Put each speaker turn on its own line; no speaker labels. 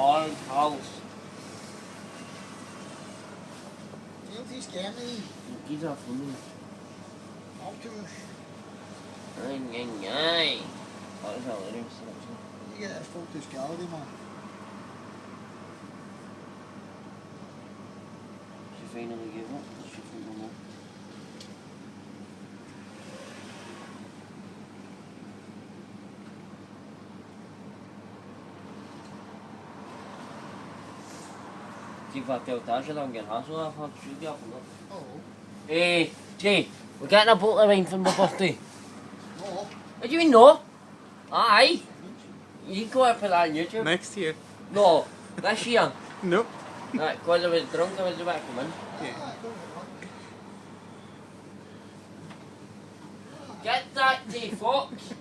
Old house.
Inte skrämmig.
Gids off for me.
Optimus.
Ay. Oh, that's all it is.
You get folk til skade, man.
She finally gave up. She think no more. Chị vào tiểu tá sẽ làm kiện hóa số hoặc chú biểu của nó. Hey, Jay, we got a boat arranged for my birthday.
No.
What do you mean no? Aye. You go up for that on YouTube.
Next year.
No, this year.
Nope.
Right, because I was drunk, I was about to come in.
Yeah.
Get that, Jay Fox.